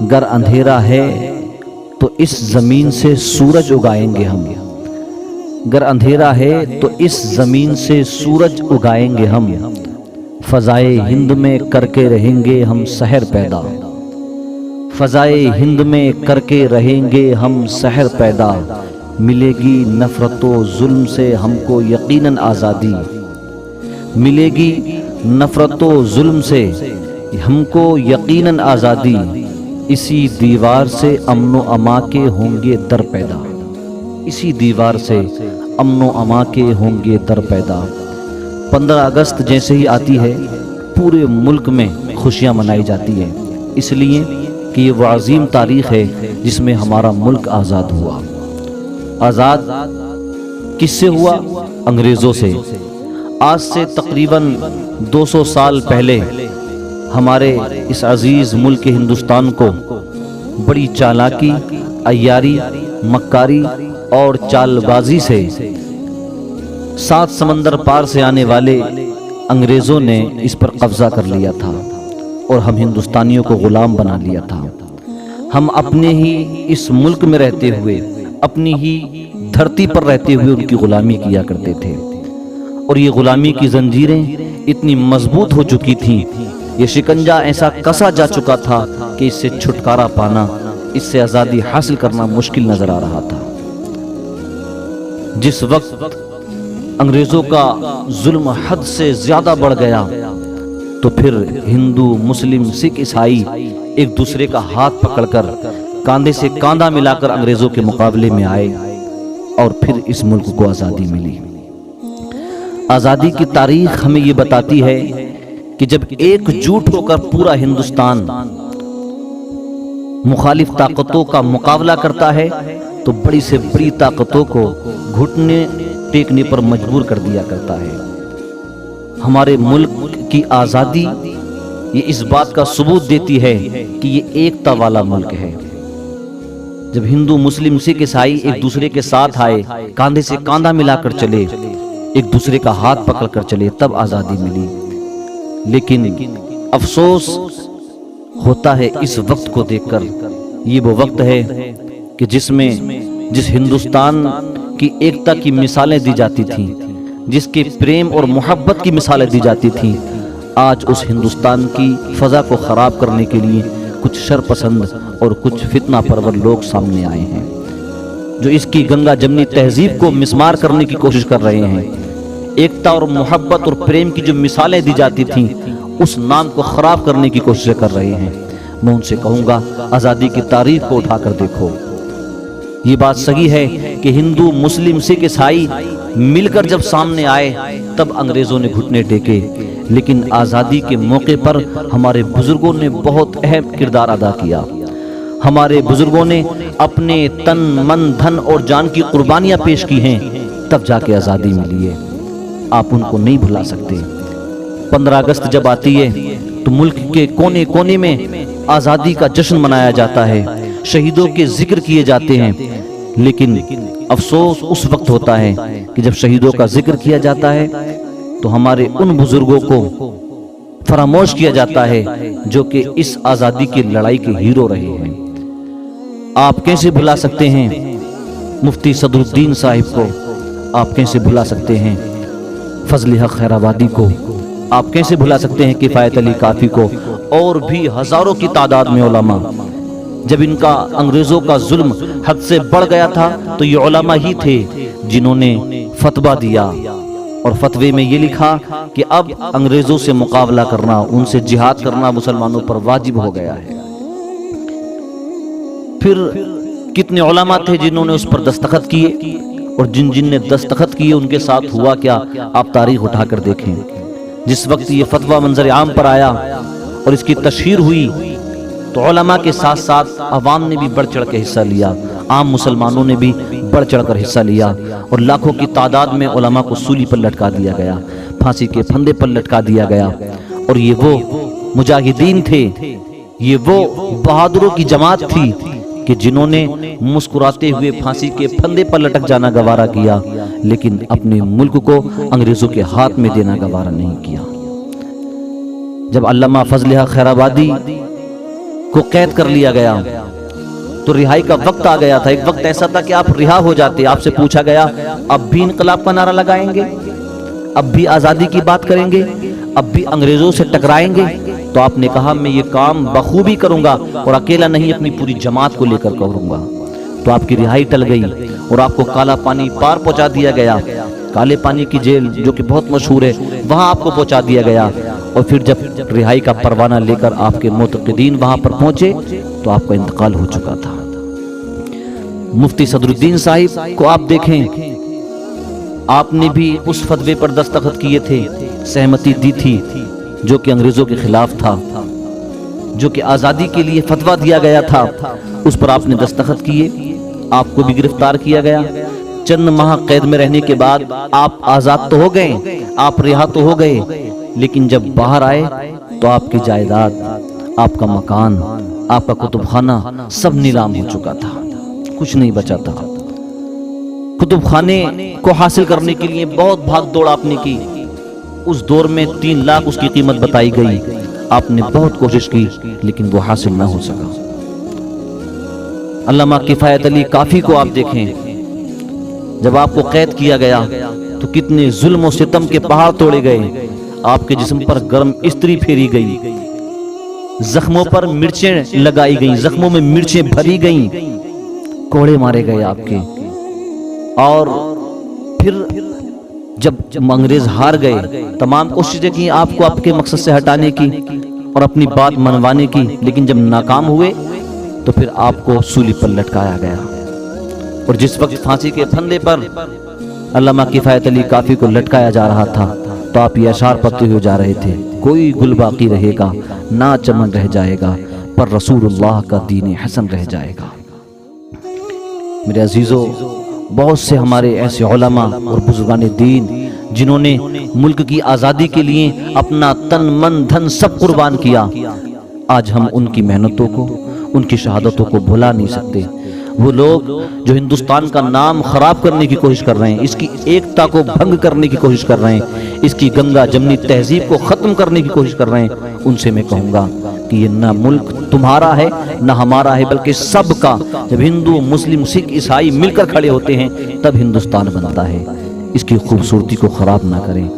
گر اندھیرا ہے تو اس زمین سے سورج اگائیں گے ہم، گر اندھیرا ہے تو اس زمین سے سورج اگائیں گے ہم، فضائے ہند میں کر کے رہیں گے ہم سحر پیدا، فضائے ہند میں کر کے رہیں گے ہم سحر پیدا، ملے گی نفرت و ظلم سے ہم کو یقیناً آزادی، ملے گی نفرت و ظلم سے ہم کو یقیناً آزادی، اسی دیوار سے امن و اما کے ہوں گے در پیدا، اسی دیوار سے امن و اما کے ہوں گے در پیدا۔ 15 اگست جیسے ہی آتی ہے پورے ملک میں خوشیاں منائی جاتی ہیں، اس لیے کہ یہ وہ عظیم تاریخ ہے جس میں ہمارا ملک آزاد ہوا۔ آزاد کس سے ہوا؟ انگریزوں سے۔ آج سے تقریباً 200 سال پہلے ہمارے اس عزیز ملک ہندوستان کو بڑی چالاکی، عیاری، مکاری اور چال بازی سے 7 سمندر پار سے آنے والے انگریزوں نے اس پر قبضہ کر لیا تھا اور ہم ہندوستانیوں کو غلام بنا لیا تھا۔ ہم اپنے ہی اس ملک میں رہتے ہوئے، اپنی ہی دھرتی پر رہتے ہوئے ان کی غلامی کیا کرتے تھے، اور یہ غلامی کی زنجیریں اتنی مضبوط ہو چکی تھیں، یہ شکنجہ ایسا کسا جا چکا تھا کہ اس سے چھٹکارا پانا، اس سے آزادی حاصل کرنا مشکل نظر آ رہا تھا۔ جس وقت انگریزوں کا ظلم حد سے زیادہ بڑھ گیا تو پھر ہندو، مسلم، سکھ، عیسائی ایک دوسرے کا ہاتھ پکڑ کر کاندھے سے کاندھا ملا کر انگریزوں کے مقابلے میں آئے اور پھر اس ملک کو آزادی ملی۔ آزادی کی تاریخ ہمیں یہ بتاتی ہے کہ جب ایک جوٹ ہو کر پورا ہندوستان مخالف طاقتوں کا مقابلہ کرتا ہے تو بڑی سے بڑی طاقتوں کو گھٹنے ٹیکنے پر مجبور کر دیا کرتا ہے۔ ہمارے ملک کی آزادی یہ اس بات کا ثبوت دیتی ہے کہ یہ ایکتا والا ملک ہے۔ جب ہندو، مسلم، سکھ، عیسائی ایک دوسرے کے ساتھ آئے، کاندھے سے کاندھا ملا کر چلے، ایک دوسرے کا ہاتھ پکڑ کر چلے، تب آزادی ملی۔ لیکن افسوس ہوتا ہے اس وقت کو دیکھ کر، یہ وہ وقت ہے کہ جس ہندوستان کی ایکتا کی مثالیں دی جاتی تھیں، جس کے پریم اور محبت کی مثالیں دی جاتی تھیں، آج اس ہندوستان کی فضا کو خراب کرنے کے لیے کچھ شرپسند اور کچھ فتنہ پرور لوگ سامنے آئے ہیں، جو اس کی گنگا جمنی تہذیب کو مسمار کرنے کی کوشش کر رہے ہیں۔ ایکتا اور محبت اور پریم کی جو مثالیں دی جاتی تھیں، اس نام کو خراب کرنے کی کوشش کر رہے ہیں۔ میں ان سے کہوں گا آزادی کی تاریخ کو اٹھا کر دیکھو۔ یہ بات صحیح ہے کہ ہندو، مسلم، سکھ، عیسائی مل کر جب سامنے آئے تب انگریزوں نے گھٹنے ٹیکے، لیکن آزادی کے موقع پر ہمارے بزرگوں نے بہت اہم کردار ادا کیا۔ ہمارے بزرگوں نے اپنے تن، من، دھن اور جان کی قربانیاں پیش کی ہیں، تب جا کے آزادی ملی ہے۔ آپ ان کو نہیں بھلا سکتے۔ 15 اگست جب آتی ہے تو ملک کے کونے کونے میں آزادی کا جشن منایا جاتا ہے، شہیدوں کے ذکر کیے جاتے ہیں، لیکن افسوس اس وقت ہوتا ہے کہ جب شہیدوں کا ذکر کیا جاتا ہے تو ہمارے ان بزرگوں کو فراموش کیا جاتا ہے جو کہ اس آزادی کی لڑائی کے ہیرو رہے ہیں۔ آپ کیسے بھلا سکتے ہیں مفتی صدر الدین صاحب کو؟ آپ کیسے بھلا سکتے ہیں فضل حق خیرآبادی کو؟ آپ کیسے بھلا سکتے ہیں کفایت علی کافی کو؟ اور بھی ہزاروں کی تعداد میں علماء۔ جب ان کا انگریزوں کا ظلم حد سے بڑھ گیا تھا تو یہ علماء ہی تھے جنہوں نے فتویٰ دیا، اور فتوے میں یہ لکھا کہ اب انگریزوں سے مقابلہ کرنا، ان سے جہاد کرنا مسلمانوں پر واجب ہو گیا ہے۔ پھر کتنے علماء تھے جنہوں نے اس پر دستخط کیے، اور جن نے دستخط کیے ان کے ساتھ ہوا کیا آپ تاریخ اٹھا کر دیکھیں۔ جس وقت یہ فتویٰ منظر عام پر آیا اور اس کی تشہیر ہوئی تو علماء کے ساتھ ساتھ عوام نے بھی بڑھ چڑھ کے حصہ لیا، عام مسلمانوں نے بھی بڑھ چڑھ کر حصہ لیا، اور لاکھوں کی تعداد میں علماء کو سولی پر لٹکا دیا گیا، پھانسی کے پھندے پر لٹکا دیا گیا۔ اور یہ وہ مجاہدین تھے، یہ وہ بہادروں کی جماعت تھی کہ جنہوں نے مسکراتے ہوئے پھانسی کے پھندے پر لٹک جانا گوارا کیا، لیکن اپنے ملک کو انگریزوں کے ہاتھ میں دینا گوارا نہیں کیا۔ جب علامہ فضل حق خیرآبادی کو قید کر لیا گیا تو رہائی کا وقت آ گیا تھا. ایک وقت ایسا تھا کہ آپ رہا ہو جاتے. آپ سے پوچھا گیا اب بھی انقلاب کا نعرہ لگائیں گے, اب بھی آزادی کی بات کریں گے, اب بھی انگریزوں سے ٹکرائیں گے؟ تو آپ نے کہا میں یہ کام بخوبی کروں گا اور اکیلا نہیں اپنی پوری جماعت کو لے کر کروں گا. تو آپ کی رہائی ٹل گئی اور آپ کو کالا پانی پار پہنچا دیا گیا. کالے پانی کی جیل جو کہ بہت مشہور ہے, وہاں آپ کو پہنچا دیا گیا. اور پھر جب رہائی کا پروانہ لے کر آپ کے معتقدین وہاں پر پہنچے تو آپ کا انتقال ہو چکا تھا. مفتی صدر الدین صاحب کو آپ دیکھیں, آپ نے بھی اس فتوے پر دستخط کیے تھے, سہمتی دی تھی جو کہ انگریزوں کے خلاف تھا, جو کہ آزادی کے لیے فتویٰ دیا گیا تھا, اس پر آپ نے دستخط کیے. آپ کو بھی گرفتار کیا گیا. چند ماہ قید میں رہنے کے بعد آپ آزاد تو ہو گئے, آپ رہا تو ہو گئے, لیکن جب باہر آئے تو آپ کی جائیداد, آپ کا مکان, آپ کا کتب خانہ سب نیلام ہو چکا تھا, کچھ نہیں بچا تھا. کتب خانے کو حاصل کرنے کے لیے بہت بھاگ دوڑ آپ نے کی. اس دور میں 3 لاکھ اس کی قیمت بتائی گئی. آپ نے بہت کوشش کی لیکن وہ حاصل نہ ہو سکا. علامہ کفایت علی کافی کو آپ دیکھیں, جب آپ کو قید کیا گیا تو کتنے ظلم و ستم کے پہاڑ توڑے گئے. آپ کے جسم پر گرم استری پھیری گئی, زخموں پر مرچیں لگائی گئیں, زخموں میں مرچیں بھری گئیں, کوڑے مارے گئے آپ کے. اور پھر جب انگریز ہار گئے, تمام کوششیں کی آپ کو آپ کے مقصد سے ہٹانے کی اور اپنی بات منوانے کی, لیکن جب ناکام ہوئے تو پھر آپ کو سولی پر لٹکایا گیا. اور جس وقت پھانسی کے پھندے پر علامہ کفایت علی کافی کو لٹکایا جا رہا تھا تو آپ یہ اشعار پڑھتے ہوئے جا رہے تھے, کوئی گل باقی رہے گا نہ چمن رہ جائے گا, پر رسول اللہ کا دین حسن رہ جائے گا. میرے عزیزو, بہت سے ہمارے ایسے علماء اور بزرگان دین جنہوں نے ملک کی آزادی کے لیے اپنا تن من دھن سب قربان کیا, آج ہم ان کی محنتوں کو, ان کی شہادتوں کو بھلا نہیں سکتے. وہ لوگ جو ہندوستان کا نام خراب کرنے کی کوشش کر رہے ہیں, اس کی ایکتا کو بھنگ کرنے کی کوشش کر رہے ہیں, اس کی گنگا جمنی تہذیب کو ختم کرنے کی کوشش کر رہے ہیں, ان سے میں کہوں گا کہ یہ نہ ملک تمہارا ہے نہ ہمارا ہے, بلکہ سب کا. جب ہندو, مسلم, سکھ, عیسائی مل کر کھڑے ہوتے ہیں تب ہندوستان بنتا ہے. اس کی خوبصورتی کو خراب نہ کریں.